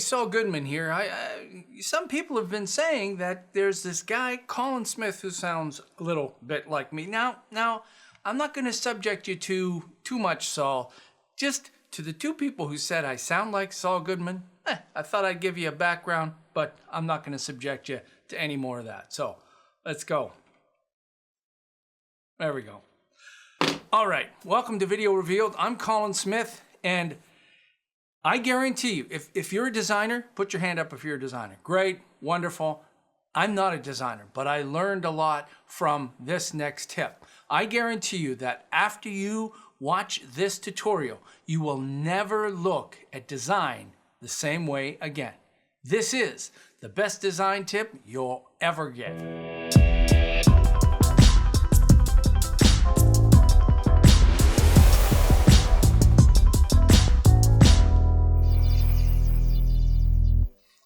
Saul Goodman here. Some people have been saying that there's this guy, Colin Smith, who sounds a little bit like me. Now, I'm not going to subject you to too much, Saul. Just to the two people who said I sound like Saul Goodman, I thought I'd give you a background, but I'm not going to subject you to any more of that. So, let's go. There we go. All right, welcome to Video Revealed. I'm Colin Smith, and I guarantee you, if you're a designer, put your hand up if you're a designer. Great, wonderful. I'm not a designer, but I learned a lot from this next tip. I guarantee you that after you watch this tutorial, you will never look at design the same way again. This is the best design tip you'll ever get.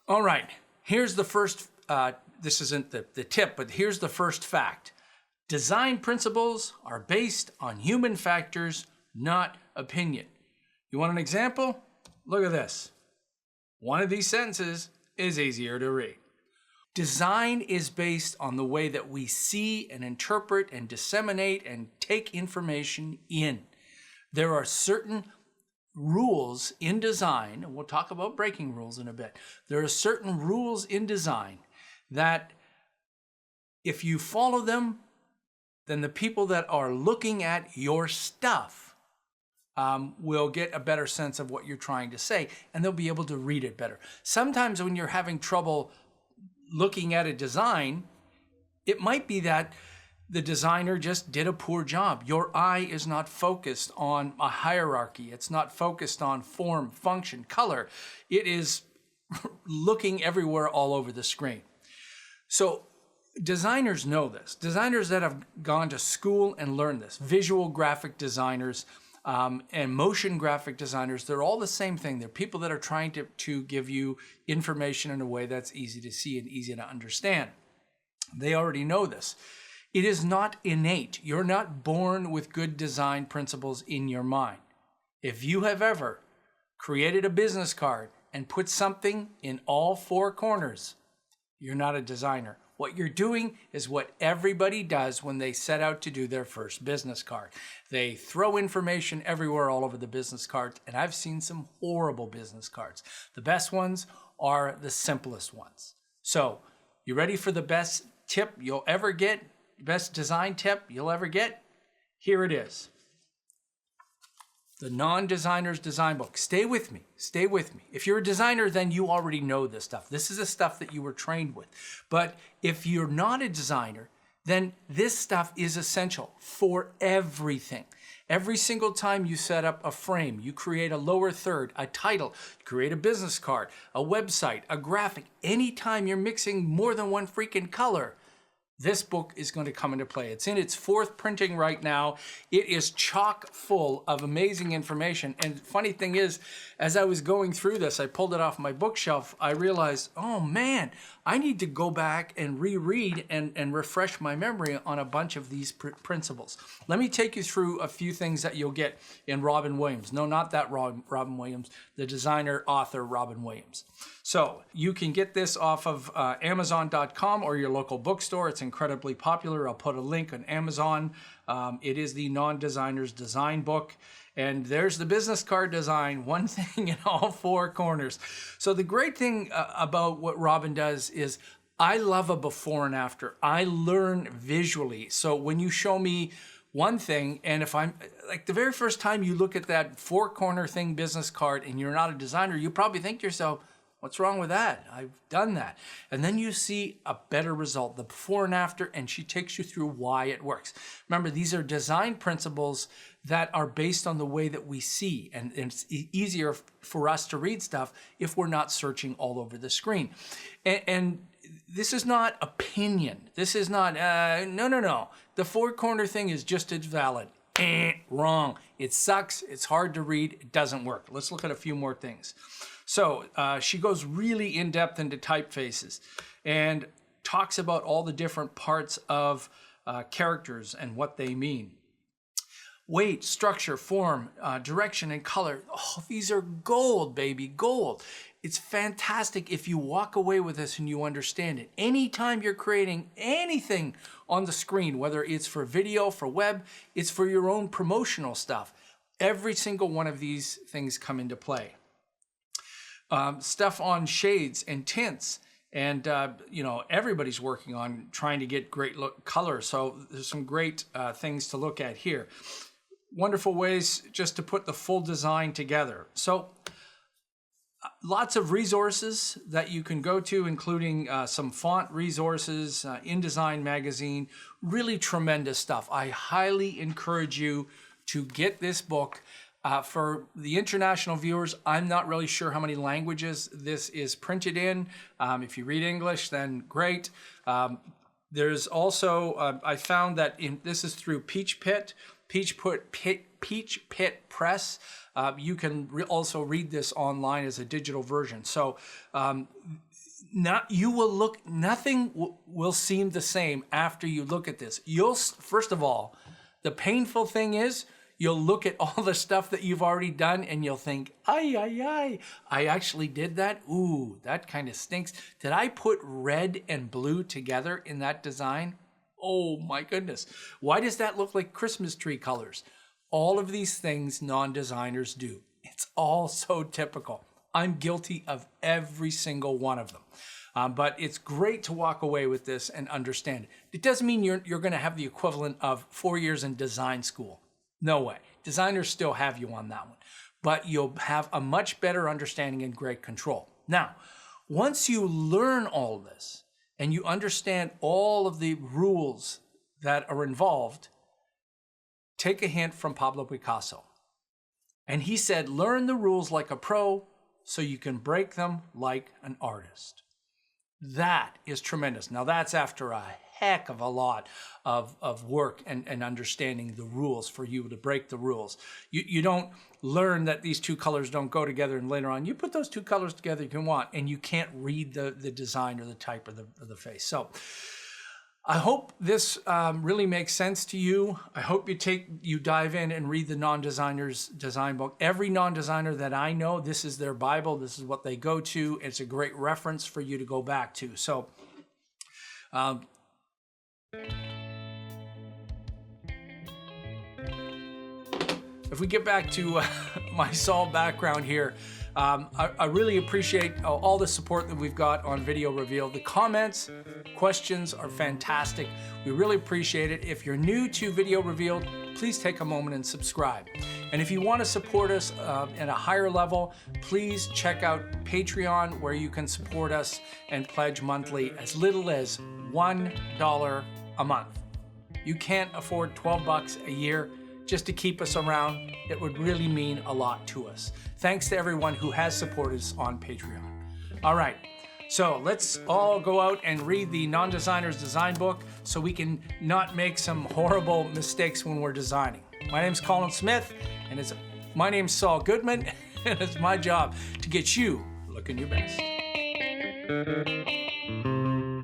All right, here's the first, this isn't the tip, but here's the first fact. Design principles are based on human factors, not opinion. You want an example? Look at this. One of these sentences is easier to read. Design is based on the way that we see and interpret and disseminate and take information in. There are certain rules in design, and we'll talk about breaking rules in a bit. There are certain rules in design that if you follow them, then the people that are looking at your stuff will get a better sense of what you're trying to say, and they'll be able to read it better. Sometimes when you're having trouble looking at a design, it might be that the designer just did a poor job. Your eye is not focused on a hierarchy. It's not focused on form, function, color. It is looking everywhere all over the screen. So designers know this. Designers that have gone to school and learned this, visual graphic designers and motion graphic designers, they're all the same thing. They're people that are trying to give you information in a way that's easy to see and easy to understand. They already know this. It is not innate. You're not born with good design principles in your mind. If you have ever created a business card and put something in all four corners, you're not a designer. What you're doing is what everybody does when they set out to do their first business card. They throw information everywhere all over the business cards, and I've seen some horrible business cards. The best ones are the simplest ones. So, you ready for the best tip you'll ever get? Best design tip you'll ever get? Here it is. The Non-Designer's Design Book. Stay with me. Stay with me. If you're a designer, then you already know this stuff. This is the stuff that you were trained with. But if you're not a designer, then this stuff is essential for everything. Every single time you set up a frame, you create a lower third, a title, create a business card, a website, a graphic, anytime you're mixing more than one freaking color, this book is going to come into play. It's in its fourth printing right now. It is chock full of amazing information. And funny thing is, as I was going through this, I pulled it off my bookshelf. I realized, oh man, I need to go back and reread and refresh my memory on a bunch of these principles. Let me take you through a few things that you'll get in Robin Williams. No, not that Robin Williams, the designer, author Robin Williams. So you can get this off of Amazon.com or your local bookstore. It's incredibly popular. I'll put a link on Amazon. It is the Non-Designer's Design Book. And there's the business card design, one thing in all four corners. So the great thing about what Robin does is I love a before and after. I learn visually. So when you show me one thing, and if I'm like the very first time you look at that four corner thing business card and you're not a designer, you probably think to yourself, what's wrong with that? I've done that. And then you see a better result, the before and after, and she takes you through why it works. Remember, these are design principles that are based on the way that we see, and it's easier for us to read stuff if we're not searching all over the screen. And this is not opinion. This is not, no. The four corner thing is just as valid. Wrong. It sucks. It's hard to read. It doesn't work. Let's look at a few more things. So she goes really in depth into typefaces and talks about all the different parts of characters and what they mean. Weight, structure, form, direction, and color. Oh, these are gold, baby, gold. It's fantastic if you walk away with this and you understand it. Anytime you're creating anything on the screen, whether it's for video, for web, it's for your own promotional stuff, every single one of these things come into play. Stuff on shades and tints, and you know, everybody's working on trying to get great colors. So there's some great things to look at here. Wonderful ways just to put the full design together. So lots of resources that you can go to, including some font resources, InDesign magazine, really tremendous stuff. I highly encourage you to get this book. For the international viewers, I'm not really sure how many languages this is printed in. If you read English, then great. There's also, I found that this is through Peachpit Press. You can also read this online as a digital version. So nothing will seem the same after you look at this. First of all, the painful thing is, you'll look at all the stuff that you've already done and you'll think, I actually did that? Ooh, that kind of stinks. Did I put red and blue together in that design? Oh my goodness. Why does that look like Christmas tree colors? All of these things non-designers do. It's all so typical. I'm guilty of every single one of them. But it's great to walk away with this and understand it. It doesn't mean you're going to have the equivalent of 4 years in design school. No way. Designers still have you on that one. But you'll have a much better understanding and great control. Now, once you learn all this and you understand all of the rules that are involved, take a hint from Pablo Picasso. And he said, learn the rules like a pro so you can break them like an artist. That is tremendous. Now that's after a heck of a lot of work and understanding the rules for you to break the rules. You don't learn that these two colors don't go together and later on you put those two colors together you want and you can't read the design or the type of the face. So I hope this really makes sense to you. I hope you dive in and read the non-designer's design book. Every non-designer that I know, this is their Bible. This is what they go to. It's a great reference for you to go back to. So if we get back to my Saul background here, I really appreciate all the support that we've got on Video Revealed. The comments, questions are fantastic. We really appreciate it. If you're new to Video Revealed, please take a moment and subscribe. And if you want to support us at a higher level, please check out Patreon, where you can support us and pledge monthly as little as $1 a month. You can't afford 12 bucks a year just to keep us around. It would really mean a lot to us. Thanks to everyone who has supported us on Patreon. All right, so let's all go out and read the non-designer's design book so we can not make some horrible mistakes when we're designing. My name's Colin Smith, and my name's Saul Goodman, and it's my job to get you looking your best.